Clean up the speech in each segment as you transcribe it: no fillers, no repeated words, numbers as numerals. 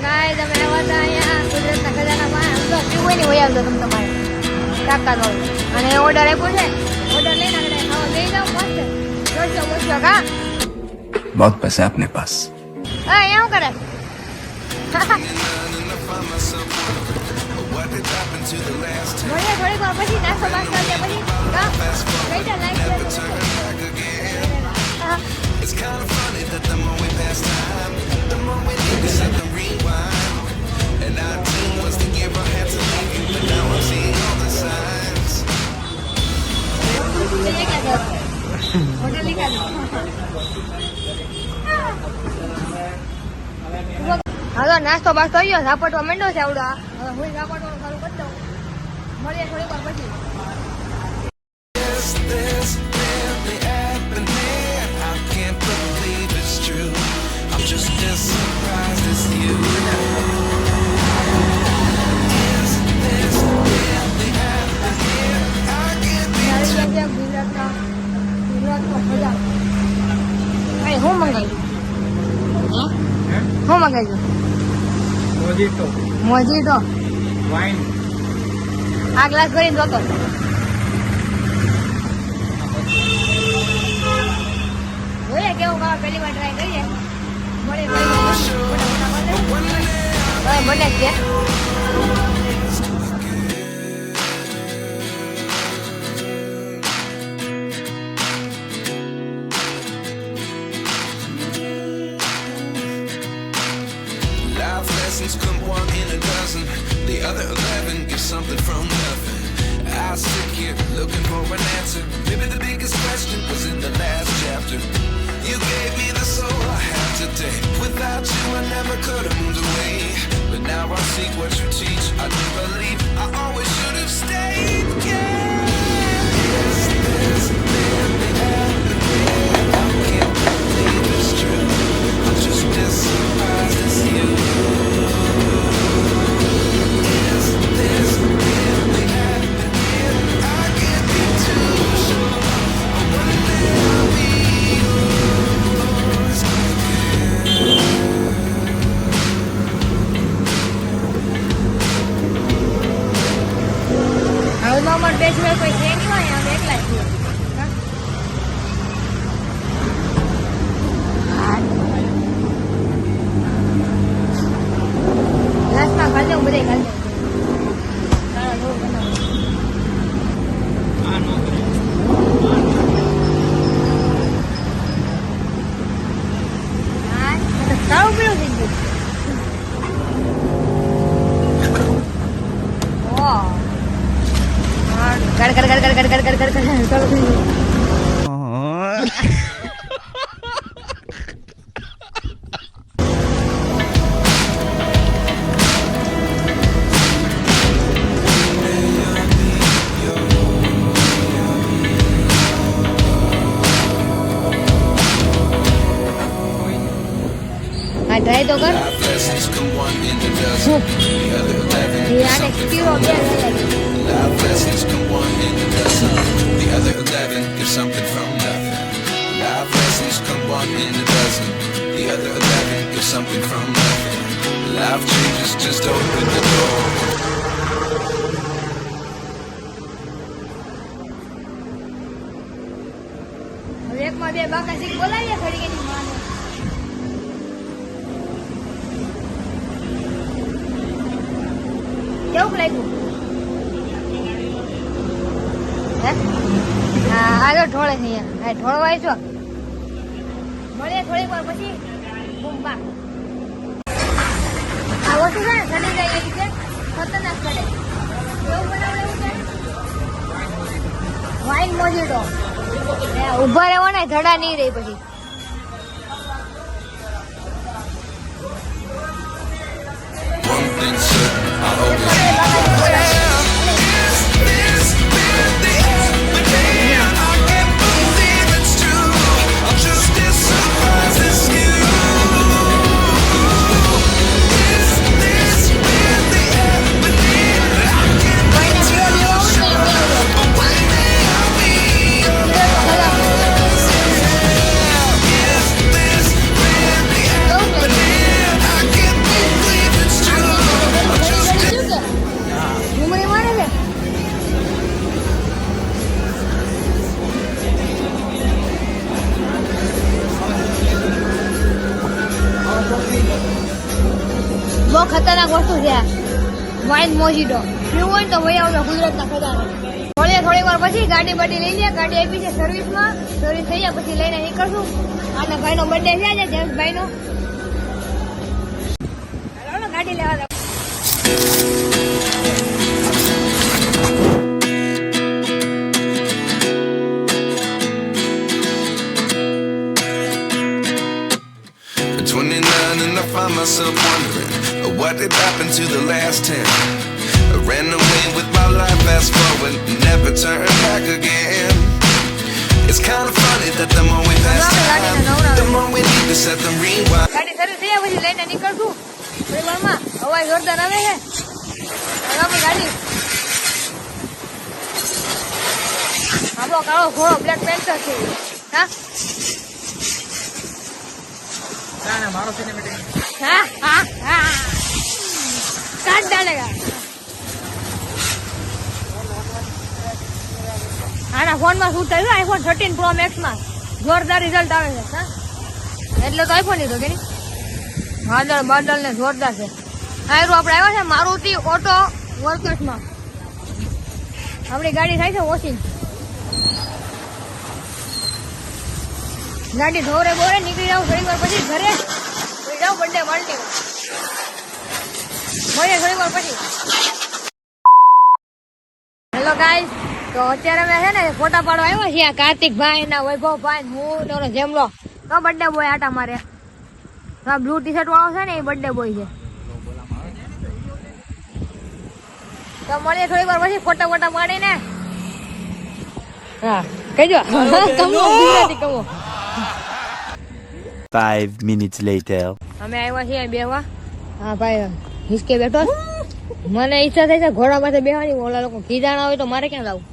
ગાય તમે આવ્યા હતા અહીંયા કુદરતના ખજાનામાં આમ તો પીવું નહીં હોય આવતો તમે તમારે કાકાનો અને ઓર્ડર આપ્યો છે ઓર્ડર લઈને આપણે ખાવા લઈ જાઓ મસ્ત જોજો મોજો કા बहुत पैसा है अपने पास હા એવું કરે મળીએ થોડીક વાર પછી નાસ્તો બાસ્તો કર્યા પછી કા કઈ જા like It's kind of funny that the more we pass time, the more we need to set the rewind. And 19 was the year I had to leave you, but now I'm seeing all the signs. હાલો નાસ્તો બાસ્તો આવ્યો ઝાપટવા માંડ્યો છે આવડો હવે હું ઝાપટવાનું ચાલુ કરી દઉં મળીએ થોડીક વાર પછી Is this really happening? I can't believe it's true. I'm just as surprised as you. Is this really happening? I can't be ગુજરાતમાં મજા અહીં હું મંગાવ્યું શું મંગાવ્યું મોજીટો વાઇન આ ગ્લાસ ભરીને જોતો જોઈએ કેવું ખાવા પહેલી વાર ટ્રાય કરીએ મળે બને છે life lessons come one in a dozen. The other 11 get something from nothing. I sit here looking for an answer. Maybe the biggest question was in the last chapter. You gave me the soul I have today. Without you, I never could have moved away. But now I seek what you teach. I do believe I always should have stayed. Yeah. Is this really happening? I can't believe it's true. I'm just as surprised as you. Is this really happening? I can't be too sure. One day I'll be yours હાલમાં અમારે બે સિવાય કોઈ છે નહીં હોય અમે એકલા છીએ ગ્લાસમાં ખાલી દઉં બધે ખાલી સારું પીળું થઈ ગયું કર કર કર કર કર કર કર કર કર ચાલુ થઈ ગયું હા ટ્રાય તો કર life lessons come one in a dozen. The other 11 A get આને something પીવો from બે nothing. Life lessons come one in a dozen. The other 11 get something from nothing. Life lessons come one in a dozen. The other 11 get something from nothing. Life changes, just open the door. હવે એકમાં બે બાકા શીખ બોલાવીએ થોડી એની માને કેવું લાગ્યું હે હા આગળ ઢોળે છે અહીંયા હા ઢોળવાય છો મળીએ થોડીક વાર પછી બૂમ બા આ વસ્તુ છે ને ચડી જાય એવી છે ખતરનાક ચડે કેવું બનાવે એવું છે વાઇન મોજીટો ઉભા રહેવાના ધડા નહીં રહી પછી One thing certain, I always Is this really happening? I can't believe it's true. I'm just as surprised as you. Is this really happening? I can't be too sure. But one day I'll be yours. બહુ ખતરનાક વસ્તુ છે wine mojito પીવું હોય ને તો ભાઈ આવજો ગુજરાતના ખજાનો. મળીએ થોડીક વાર પછી ગાડી બાડી લઈ લઈએ. ગાડી આપી છે સર્વિસમાં, સર્વિસ થઈ જાય પછી લઈને નીકળશું. આના ભાઈનો બર્થડે છે આજે જેમ્સભાઈનો. ચાલો ગાડી લેવા જાવ. At 29 and I find myself wondering what did happen to the last 10. I ran away with my life, fast forward, never turn back again. It's kind of funny that the more we pass time, the more we need to set them rewind. ગાડી service થઈ જાય પછી લઈને નીકળશું. થોડી વારમાં અવાજ જોરદાર આવે છે. આપણી ગાડી આપણો કાળો ઘોડો બ્લેક પેન્થર છે. હા हाँ हाँ हाँ काट डालेगा. આના ફોનમાં શું થયું આઈફોન 13 પ્રો મેક્સ માં જોરદાર રિઝલ્ટ આવે છે. હા એટલે તો આઈફોન લીધો કે નહીં. વાદળ બાદળ ને જોરદાર છે. આયરું આપણે આવ્યા છે મારુતિ ઓટો વર્કર્સમાં. આપણી ગાડી થાય છે વોશિંગ. ગાડી ધોરે બોરે નીકળી જાવ થોડી વાર પછી ઘરે જાવ બર્થડે પાર્ટી મળીએ થોડી વાર પછી. હેલો ગાઈસ, તો અત્યારે અમે છે ને ફોટા પાડવા આવ્યા છીએ. કાર્તિકભાઈ ના વૈભવભાઈ હું ને જેમલો તો બર્થડે બોય આટા મારે. આ બ્લુ ટી શર્ટ વાળો છે ને એ બર્થડે બોય છે. તો મળીએ થોડી વાર પછી ફોટા ફોટા પાડીને. હા કહેજો કમો ગુજરાતી કમો. 5 minutes later. અમે આવ્યા છીએ બેહવા. હા ભાઈ હિસકે બેઠો. મને ઈચ્છા થાય છે ઘોડા પાસે બેહવાની. ઓલા લોકો કીધાણા હોય તો મારે ક્યાં લાવું?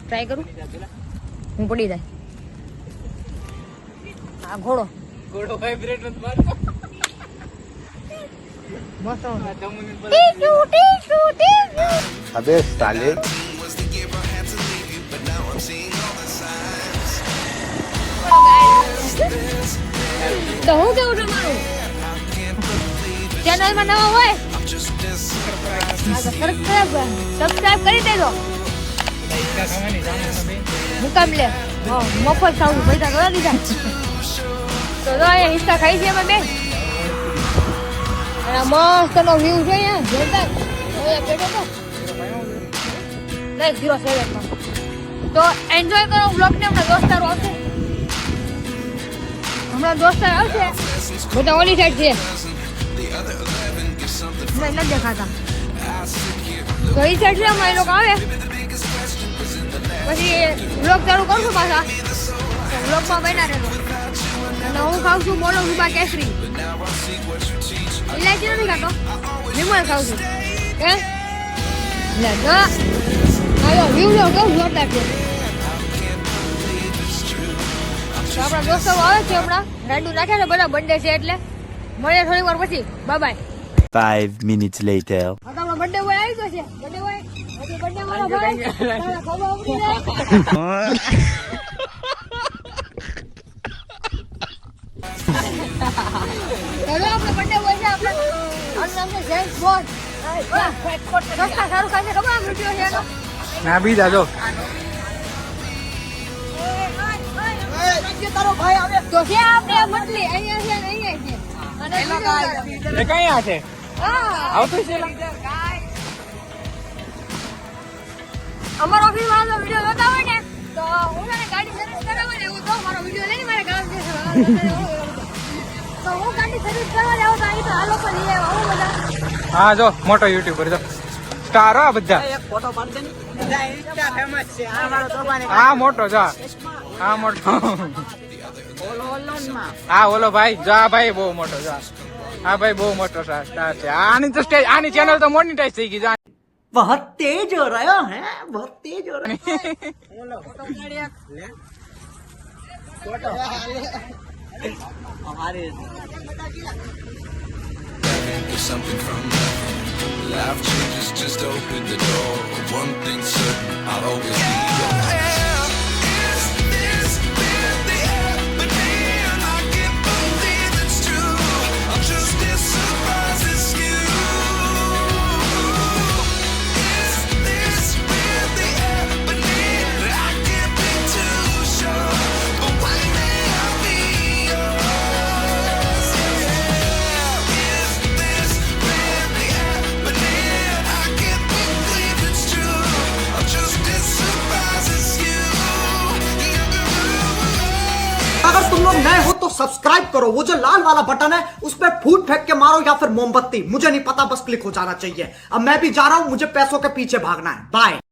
ટ્રાય કરું હું પડી જાય. આ ઘોડો મસ્ત अबे साले Was the year I had to leave you, but now I'm seeing all the signs. તો હું કેવું તમારું ચેનલમાં નવા હોય I'm just as surprised. Subscribe કરી દેજો. મુકામ લે મફત ખાવું પૈસા કરવા દીધા. તો જો અહીંયા હિસ્સા ખાઈ છે અમે બે. અને આ મસ્ત નો વ્યૂ છે અહીંયા જોરદાર. બેઠો તો નહીં 07 માં. તો એન્જોય કરો બ્લોગ ને. હમણાં દોસ્તારો આવશે. હમણાં દોસ્તાર આવશે બધા ઓલી સાઈડ છે. મેં નથી દેખાતા તો એ સાઈડ છે. હમણાં એ લોકો આવે પછી બ્લોગ ચાલુ કરશું પાછા. બ્લોગમાં બન્યા રહેજો. અને હું ખાઉં છું બોલો રૂપા કેસરી. ઇલાયચી નથી ખાતો, વિમલ ખાઉં છું. હે લે ના આવ્યો વ્યૂ લો કેવું જોરદાર છે. તો આપણા દોસ્તો આવે છે હમણાં રાડુ નાખે ને બધા બર્થડે છે એટલે મળીએ થોડી વાર પછી. Bye bye. 5 minutes later. આ તો આપણો બર્થડે બોય આવી ગયો છે. બર્થડે બોય હજી બર્થડે વાળો ભાઈ તારા ખબર ઉડી જાય. ચલો આપણો બર્થડે બોય છે. આપણે આનું નામ છે જેમ્સ બોન્ડ. રસ્તા સારું ખાશે ખબર આમ વિડીયો છે એનો. ના બીજા જો તો છે આપણે આ મટલી અહીંયા છે ને અહીંયા છે. અને એ કયા છે હા આવતું છે અમારો ઓફિસ વાળો વિડીયો જોતા હોય ને તો હું તને ગાડી સર્વિસ કરાવવા ને એવું તો મારો વિડીયો લઈને મારે ગામ જશે. તો હું ગાડી સર્વિસ કરવા જાઉં તો અહીં તો આ લોકો લઈ આવ્યા હું બધા. હા જો મોટો યુટ્યુબર જો સ્ટાર આ બધા. હા મોટો જો હા મોટો. હા ઓલો ભાઈ જો આ ભાઈ બહુ મોટો જો. હા ભાઈ બહુ મોટો સ્ટાર છે. આની તો સ્ટેજ આની ચેનલ તો મોનેટાઈઝ થઈ ગઈ જો. बहुत तेज हो रहा है बहुत तेज हो रहा है There's something from nothing. Life changes, just open the door. One thing's certain, I'll always be yours. Is this really happening? I can't believe it's true. I'm just subscribe करो, वो जो लाल वाला बटन है उस पर फूट फेंक के मारो या फिर मोमबत्ती, मुझे नहीं पता, बस क्लिक हो जाना चाहिए। अब मैं भी जा रहा हूं, मुझे पैसों के पीछे भागना है। बाय।